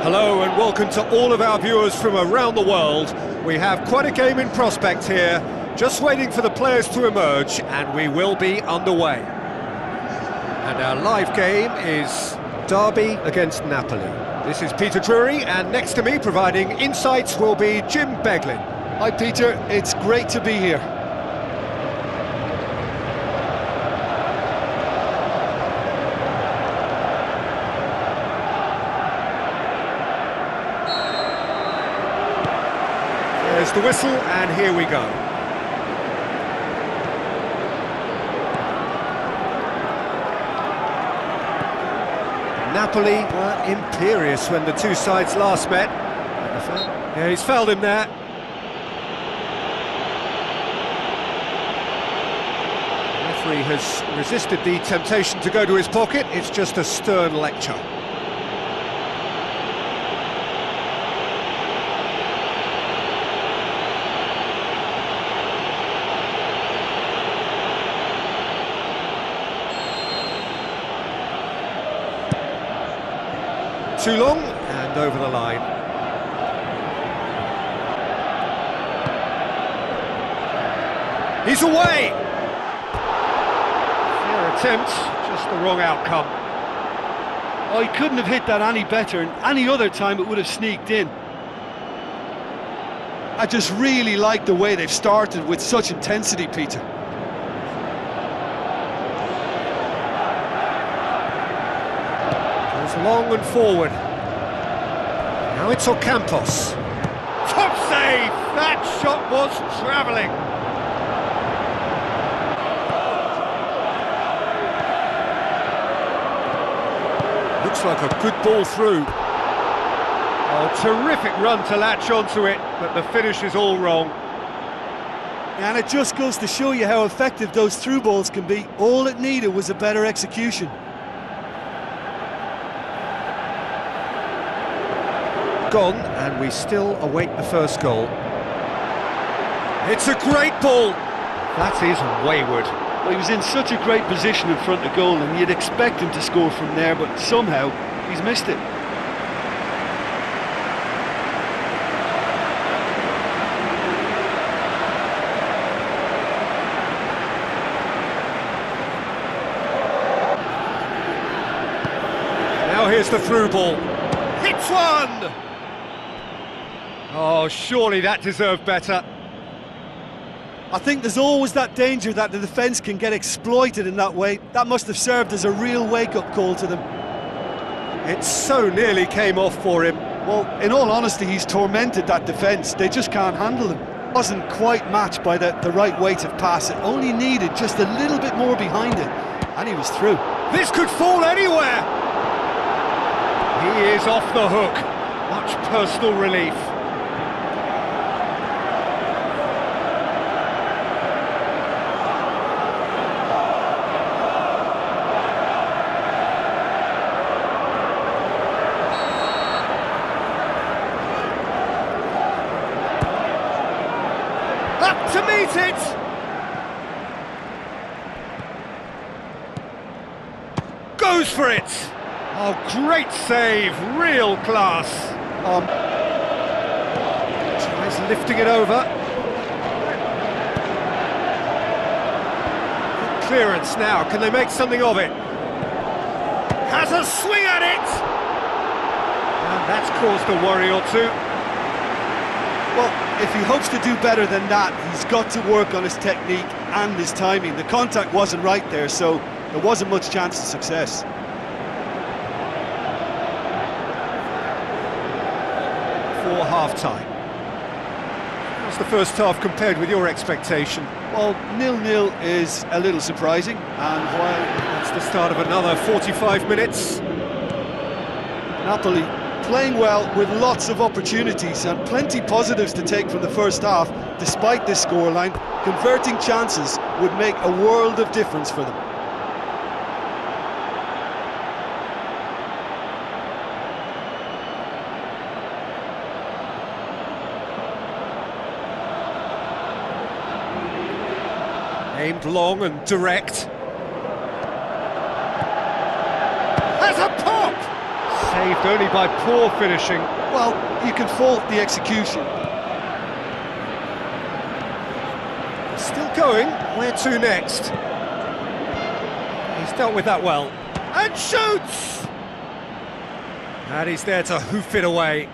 Hello and welcome to all of our viewers from around the world. We have quite a game in prospect here, just waiting for the players to emerge, and we will be underway. And our live game is Derby against Napoli. This is Peter Drury, and next to me providing insights will be Jim Beglin. Hi Peter, it's great to be here. There's the whistle, and here we go. Napoli were imperious when the two sides last met. Yeah, he's fouled him there. The referee has resisted the temptation to go to his pocket. It's just a stern lecture. Too long, and over the line. He's away! Fair attempt, just the wrong outcome. Oh, he couldn't have hit that any better, and any other time it would have sneaked in. I just really like the way they've started with such intensity, Peter. Long and forward. Now it's Ocampos. Top save! That shot was travelling. Looks like a good ball through. Oh, terrific run to latch onto it, but the finish is all wrong. And it just goes to show you how effective those through balls can be. All it needed was a better execution. Gone, and we still await the first goal. It's a great ball. That is wayward. Well, he was in such a great position in front of goal, and you'd expect him to score from there, but somehow he's missed it. Now here's the through ball. Hits one! Oh, surely that deserved better. I think there's always that danger that the defence can get exploited in that way. That must have served as a real wake-up call to them. It so nearly came off for him. Well, in all honesty, he's tormented that defence. They just can't handle him. Wasn't quite matched by the right weight of pass. It only needed just a little bit more behind it, and he was through. This could fall anywhere! He is off the hook. Much personal relief. Up to meet it! Goes for it! Oh, great save, real class. Tries lifting it over. Good clearance now, can they make something of it? Has a swing at it! And that's caused a worry or two. Well, if he hopes to do better than that, he's got to work on his technique and his timing. The contact wasn't right there, so there wasn't much chance of success. For half-time. How's the first half compared with your expectation? Well, 0-0 is a little surprising, and while That's the start of another 45 minutes. Napoli playing well with lots of opportunities and plenty positives to take from the first half, despite this scoreline, converting chances would make a world of difference for them. Aimed long and direct. Has a pop! Saved only by poor finishing. Well, you can fault the execution. Still going. Where to next? He's dealt with that well. And shoots! And he's there to hoof it away.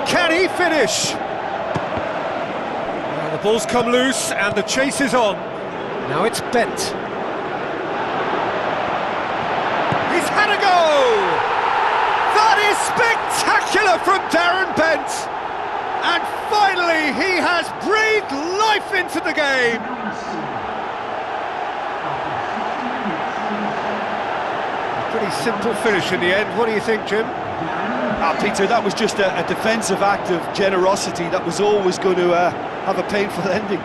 Can he finish? Well, the ball's come loose and the chase is on. Now it's Bent. He's had a go! That is spectacular from Darren Bent! And finally he has breathed life into the game! A pretty simple finish in the end. What do you think, Jim? Peter, that was just a defensive act of generosity that was always going to have a painful ending.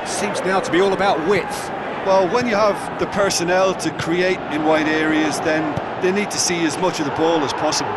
Seems now to be all about width. Well, when you have the personnel to create in wide areas, then they need to see as much of the ball as possible.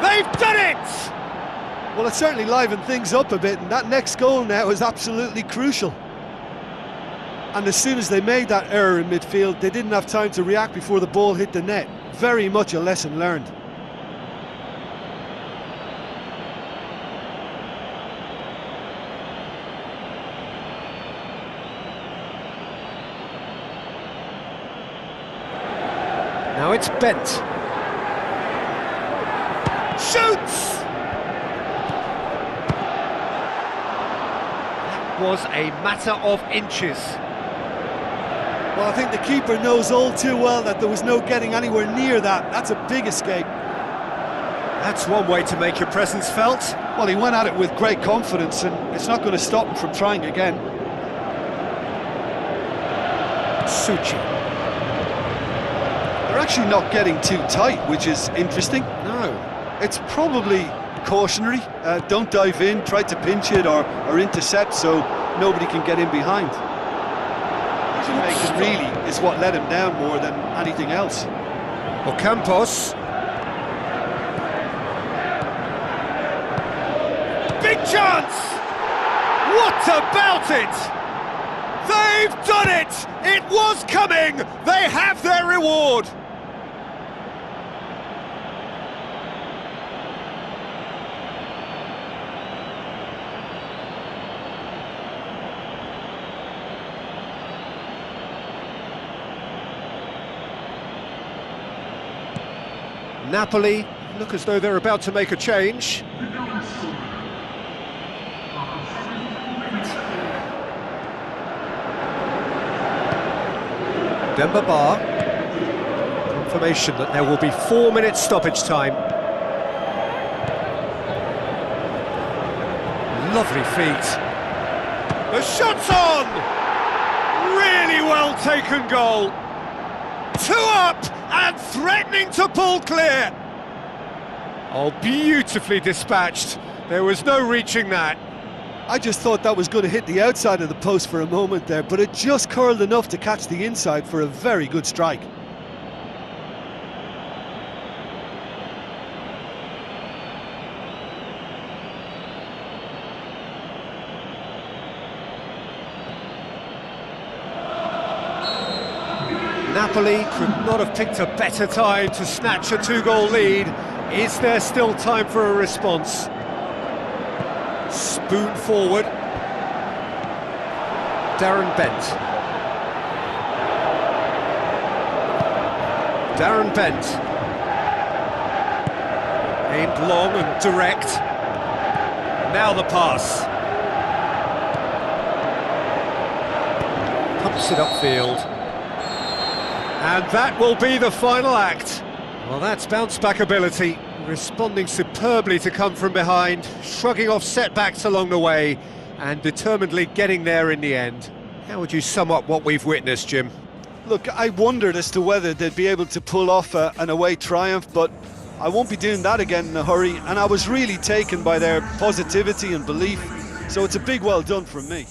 They've done it! Well, it certainly livened things up a bit, and that next goal now is absolutely crucial. And as soon as they made that error in midfield, they didn't have time to react before the ball hit the net. Very much a lesson learned. Now it's Bent. Shoots! That was a matter of inches. Well, I think the keeper knows all too well that there was no getting anywhere near that. That's a big escape. That's one way to make your presence felt. Well, he went at it with great confidence, and it's not going to stop him from trying again. Suchi. They're actually not getting too tight, which is interesting. No. It's probably cautionary. Don't dive in, try to pinch it or intercept so nobody can get in behind. Decision-making really is what let him down more than anything else. Ocampos. Big chance! What about it? They've done it! It was coming! They have their reward! Napoli look as though they're about to make a change. Demba Ba. Confirmation that there will be 4 minutes stoppage time. Lovely feet. The shot's on! Really well taken goal. 2 up and threatening to pull clear. Oh, beautifully dispatched. There was no reaching that. I just thought that was going to hit the outside of the post for a moment there, but it just curled enough to catch the inside for a very good strike. Napoli could not have picked a better time to snatch a 2-goal lead. Is there still time for a response? Spoon forward. Darren Bent. Darren Bent. Aimed long and direct. Now the pass. Pumps it upfield. And that will be the final act. Well, that's bounce-back ability, responding superbly to come from behind, shrugging off setbacks along the way, and determinedly getting there in the end. How would you sum up what we've witnessed, Jim? Look, I wondered as to whether they'd be able to pull off an away triumph, but I won't be doing that again in a hurry, and I was really taken by their positivity and belief, so it's a big well done from me.